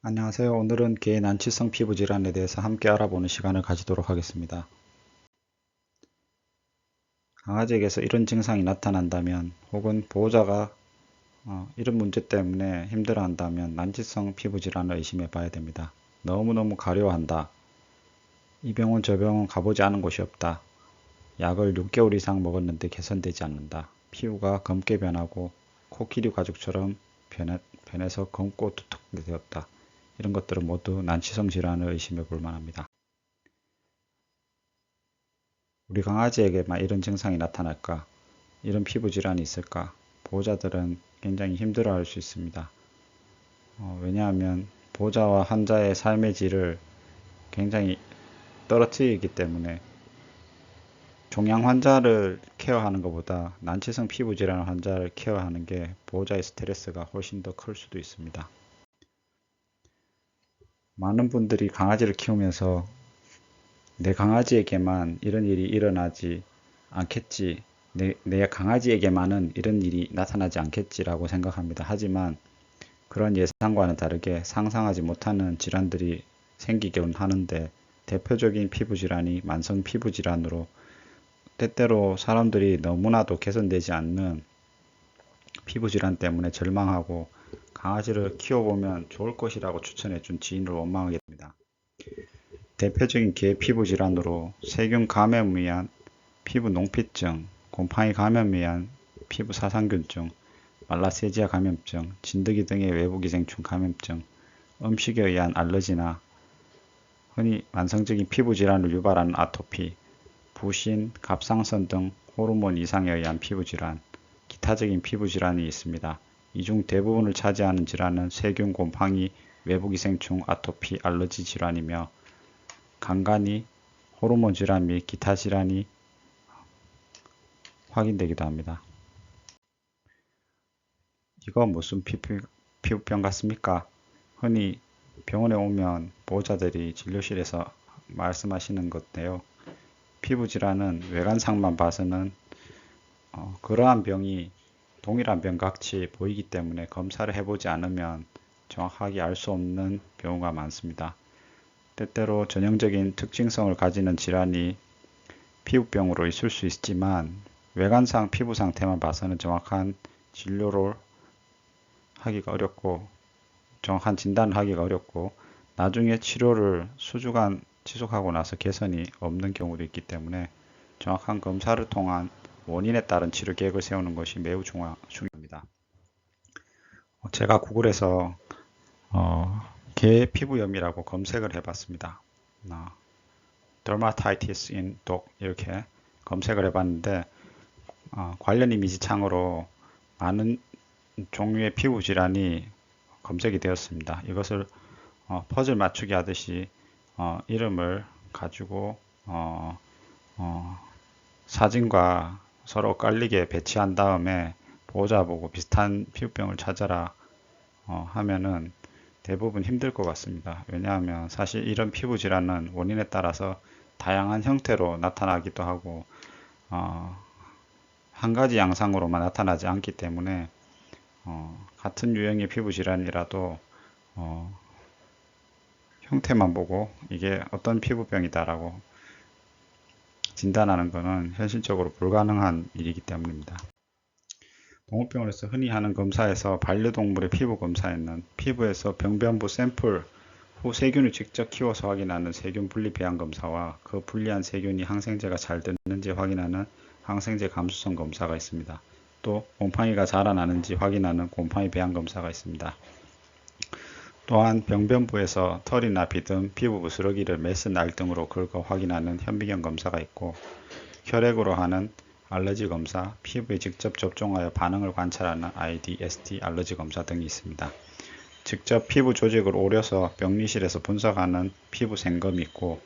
안녕하세요. 오늘은 개 난치성 피부 질환에 대해서 함께 알아보는 시간을 가지도록 하겠습니다. 강아지에게서 이런 증상이 나타난다면 혹은 보호자가 이런 문제 때문에 힘들어한다면 난치성 피부 질환을 의심해 봐야 됩니다. 너무너무 가려워한다. 이 병원 저 병원 가보지 않은 곳이 없다. 약을 6개월 이상 먹었는데 개선되지 않는다. 피부가 검게 변하고 코끼리 가죽처럼 변해서 검고 두텁게 되었다. 이런 것들은 모두 난치성 질환을 의심해 볼 만합니다. 우리 강아지에게만 이런 증상이 나타날까? 이런 피부 질환이 있을까? 보호자들은 굉장히 힘들어할 수 있습니다. 왜냐하면 보호자와 환자의 삶의 질을 굉장히 떨어뜨리기 때문에 종양 환자를 케어하는 것보다 난치성 피부 질환 환자를 케어하는 게 보호자의 스트레스가 훨씬 더 클 수도 있습니다. 많은 분들이 강아지를 키우면서 내 강아지에게만 이런 일이 일어나지 않겠지, 내 강아지에게만은 이런 일이 나타나지 않겠지라고 생각합니다. 하지만 그런 예상과는 다르게 상상하지 못하는 질환들이 생기곤 하는데, 대표적인 피부 질환이 만성 피부 질환으로, 때때로 사람들이 너무나도 개선되지 않는 피부 질환 때문에 절망하고 강아지를 키워보면 좋을 것이라고 추천해준 지인을 원망하게 됩니다. 대표적인 개 피부 질환으로 세균 감염에 의한 피부 농피증, 곰팡이 감염에 의한 피부 사상균증, 말라세지아 감염증, 진드기 등의 외부기생충 감염증, 음식에 의한 알러지나 흔히 만성적인 피부 질환을 유발하는 아토피, 부신, 갑상선 등 호르몬 이상에 의한 피부 질환, 기타적인 피부 질환이 있습니다. 이 중 대부분을 차지하는 질환은 세균, 곰팡이, 외부기생충, 아토피, 알러지 질환이며, 간간히 호르몬 질환 및 기타 질환이 확인되기도 합니다. 이거 무슨 피부병 같습니까? 흔히 병원에 오면 보호자들이 진료실에서 말씀하시는 건데요. 피부 질환은 외관상만 봐서는 그러한 병이 동일한 병 같이 보이기 때문에 검사를 해보지 않으면 정확하게 알 수 없는 경우가 많습니다. 때때로 전형적인 특징성을 가지는 질환이 피부병으로 있을 수 있지만, 외관상 피부 상태만 봐서는 정확한 진료를 하기가 어렵고 정확한 진단을 하기가 어렵고, 나중에 치료를 수주간 지속하고 나서 개선이 없는 경우도 있기 때문에 정확한 검사를 통한 원인에 따른 치료 계획을 세우는 것이 매우 중요합니다. 제가 구글에서 개 피부염이라고 검색을 해봤습니다. dermatitis in dog 이렇게 검색을 해봤는데, 관련 이미지 창으로 많은 종류의 피부 질환이 검색이 되었습니다. 이것을 퍼즐 맞추기 하듯이 이름을 가지고 사진과 서로 깔리게 배치한 다음에 보호자 보고 비슷한 피부병을 찾아라 하면은 대부분 힘들 것 같습니다. 왜냐하면 사실 이런 피부 질환은 원인에 따라서 다양한 형태로 나타나기도 하고 한 가지 양상으로만 나타나지 않기 때문에 같은 유형의 피부 질환이라도 형태만 보고 이게 어떤 피부병이다라고 진단하는 것은 현실적으로 불가능한 일이기 때문입니다. 동물병원에서 흔히 하는 검사에서 반려동물의 피부 검사에는 피부에서 병변부 샘플 후 세균을 직접 키워서 확인하는 세균 분리 배양 검사와 그 분리한 세균이 항생제가 잘 됐는지 확인하는 항생제 감수성 검사가 있습니다. 또 곰팡이가 자라나는지 확인하는 곰팡이 배양 검사가 있습니다. 또한 병변부에서 털이나 비듬, 피부 부스러기를 메스 날 등으로 긁어 확인하는 현미경 검사가 있고, 혈액으로 하는 알러지 검사, 피부에 직접 접종하여 반응을 관찰하는 IDST 알러지 검사 등이 있습니다. 직접 피부 조직을 오려서 병리실에서 분석하는 피부 생검이 있고,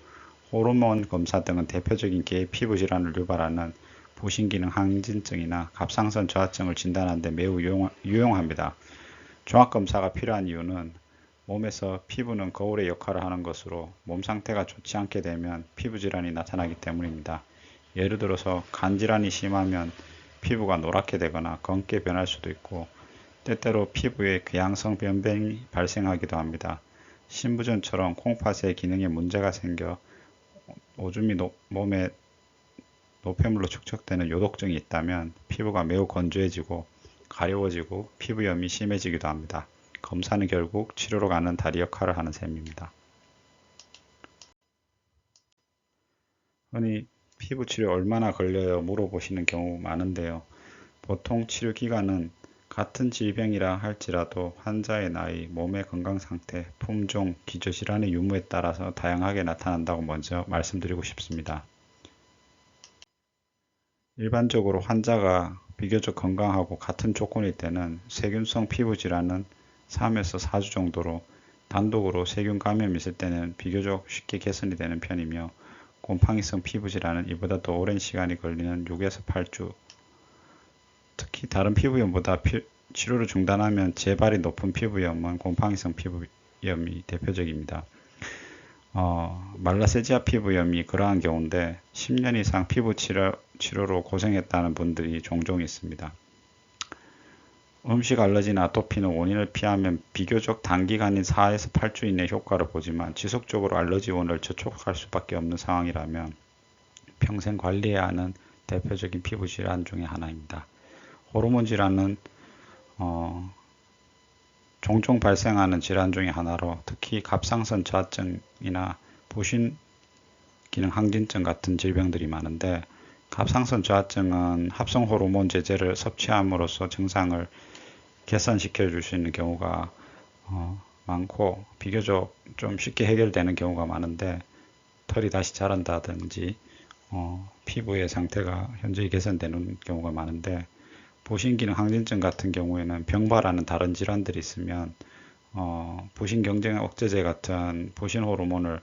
호르몬 검사 등은 대표적인 개의 피부 질환을 유발하는 부신기능 항진증이나 갑상선 저하증을 진단하는 데 매우 유용합니다. 종합검사가 필요한 이유는 몸에서 피부는 거울의 역할을 하는 것으로 몸 상태가 좋지 않게 되면 피부 질환이 나타나기 때문입니다. 예를 들어서 간 질환이 심하면 피부가 노랗게 되거나 검게 변할 수도 있고, 때때로 피부에 궤양성 변변이 발생하기도 합니다. 신부전처럼 콩팥의 기능에 문제가 생겨 오줌이 몸에 노폐물로 축적되는 요독증이 있다면 피부가 매우 건조해지고 가려워지고 피부염이 심해지기도 합니다. 검사는 결국 치료로 가는 다리 역할을 하는 셈입니다. 흔히 피부 치료 얼마나 걸려요 물어보시는 경우 많은데요. 보통 치료 기간은 같은 질병이라 할지라도 환자의 나이, 몸의 건강 상태, 품종, 기저질환의 유무에 따라서 다양하게 나타난다고 먼저 말씀드리고 싶습니다. 일반적으로 환자가 비교적 건강하고 같은 조건일 때는 세균성 피부 질환은 3에서 4주 정도로, 단독으로 세균 감염이 있을 때는 비교적 쉽게 개선이 되는 편이며, 곰팡이성 피부 질환은 이보다 더 오랜 시간이 걸리는 6에서 8주, 특히 다른 피부염보다 치료를 중단하면 재발이 높은 피부염은 곰팡이성 피부염이 대표적입니다. 말라세지아 피부염이 그러한 경우인데 10년 이상 피부 치료로 고생했다는 분들이 종종 있습니다. 음식 알러지나 아토피는 원인을 피하면 비교적 단기간인 4에서 8주 이내 효과를 보지만 지속적으로 알러지원을 저촉할 수밖에 없는 상황이라면 평생 관리해야 하는 대표적인 피부 질환 중의 하나입니다. 호르몬 질환은 종종 발생하는 질환 중의 하나로 특히 갑상선 저하증이나 부신 기능 항진증 같은 질병들이 많은데, 갑상선 저하증은 합성 호르몬 제제를 섭취함으로써 증상을 개선시켜 줄 수 있는 경우가 많고 비교적 좀 쉽게 해결되는 경우가 많은데, 털이 다시 자란다든지 피부의 상태가 현저히 개선되는 경우가 많은데, 부신기능 항진증 같은 경우에는 병발하는 다른 질환들이 있으면 부신 경쟁 억제제 같은 부신 호르몬을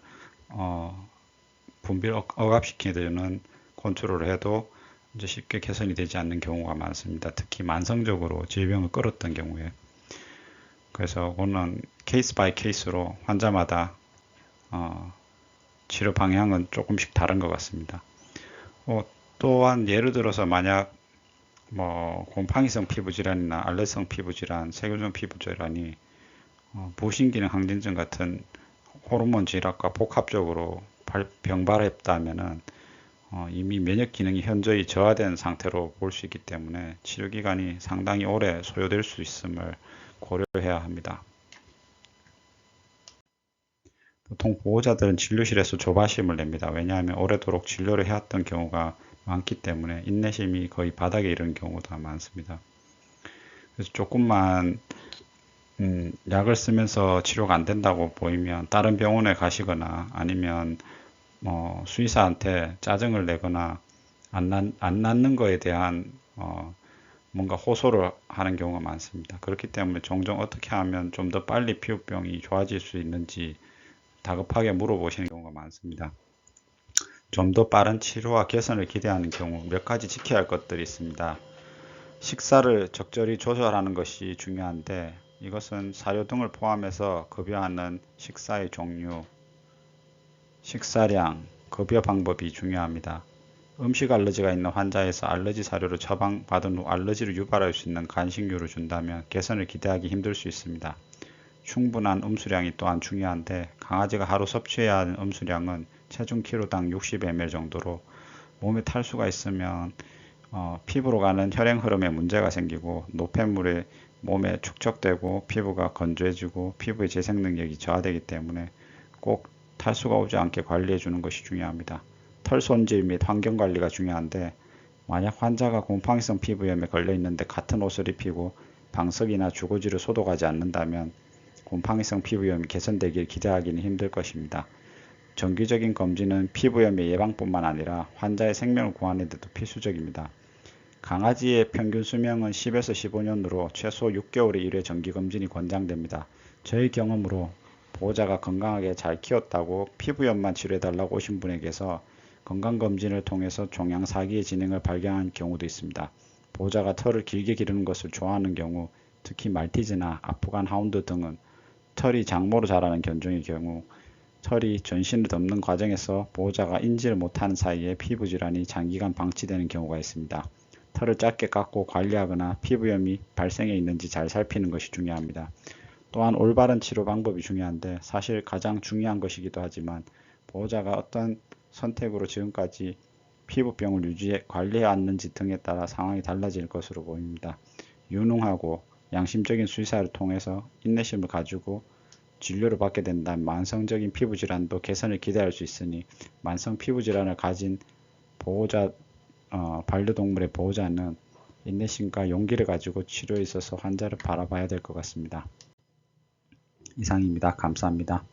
분비를 억압시키는 컨트롤을 해도 이제 쉽게 개선이 되지 않는 경우가 많습니다. 특히 만성적으로 질병을 끌었던 경우에. 그래서 그거는 케이스 바이 케이스로 환자마다 치료 방향은 조금씩 다른 것 같습니다. 또한 예를 들어서 만약 곰팡이성 피부질환이나 알레르기성 피부질환, 세균성 피부질환이 부신기능 항진증 같은 호르몬 질환과 복합적으로 병발했다면은 이미 면역 기능이 현저히 저하된 상태로 볼 수 있기 때문에 치료 기간이 상당히 오래 소요될 수 있음을 고려해야 합니다. 보통 보호자들은 진료실에서 조바심을 냅니다. 왜냐하면 오래도록 진료를 해왔던 경우가 많기 때문에 인내심이 거의 바닥에 이르는 경우가 많습니다. 그래서 조금만 약을 쓰면서 치료가 안 된다고 보이면 다른 병원에 가시거나 아니면 수의사한테 짜증을 내거나 안 낫는 거에 대한 뭔가 호소를 하는 경우가 많습니다. 그렇기 때문에 종종 어떻게 하면 좀 더 빨리 피부병이 좋아질 수 있는지 다급하게 물어보시는 경우가 많습니다. 좀 더 빠른 치료와 개선을 기대하는 경우 몇 가지 지켜야 할 것들이 있습니다. 식사를 적절히 조절하는 것이 중요한데, 이것은 사료 등을 포함해서 급여하는 식사의 종류, 식사량, 급여 방법이 중요합니다. 음식 알러지가 있는 환자에서 알러지 사료를 처방받은 후 알러지를 유발할 수 있는 간식류를 준다면 개선을 기대하기 힘들 수 있습니다. 충분한 음수량이 또한 중요한데, 강아지가 하루 섭취해야 하는 음수량은 체중 키로당 60ml 정도로, 몸에 탈수가 있으면 피부로 가는 혈행 흐름에 문제가 생기고 노폐물이 몸에 축적되고 피부가 건조해지고 피부의 재생 능력이 저하되기 때문에 꼭 탈수가 오지 않게 관리해 주는 것이 중요합니다. 털 손질 및 환경 관리가 중요한데, 만약 환자가 곰팡이성 피부염에 걸려 있는데 같은 옷을 입히고 방석이나 주거지를 소독하지 않는다면 곰팡이성 피부염이 개선되길 기대하기는 힘들 것입니다. 정기적인 검진은 피부염의 예방뿐만 아니라 환자의 생명을 구하는 데도 필수적입니다. 강아지의 평균 수명은 10에서 15년으로 최소 6개월에 1회 정기검진이 권장됩니다. 저희 경험으로 보호자가 건강하게 잘 키웠다고 피부염만 치료해달라고 오신 분에게서 건강검진을 통해서 종양사기의 진행을 발견한 경우도 있습니다. 보호자가 털을 길게 기르는 것을 좋아하는 경우, 특히 말티즈나 아프간 하운드 등은 털이 장모로 자라는 견종의 경우 털이 전신을 덮는 과정에서 보호자가 인지를 못하는 사이에 피부질환이 장기간 방치되는 경우가 있습니다. 털을 짧게 깎고 관리하거나 피부염이 발생해 있는지 잘 살피는 것이 중요합니다. 또한 올바른 치료 방법이 중요한데 사실 가장 중요한 것이기도 하지만 보호자가 어떤 선택으로 지금까지 피부병을 유지해 관리해 왔는지 등에 따라 상황이 달라질 것으로 보입니다. 유능하고 양심적인 수의사를 통해서 인내심을 가지고 진료를 받게 된다면 만성적인 피부질환도 개선을 기대할 수 있으니 만성 피부질환을 가진 보호자, 반려동물의 보호자는 인내심과 용기를 가지고 치료에 있어서 환자를 바라봐야 될 것 같습니다. 이상입니다. 감사합니다.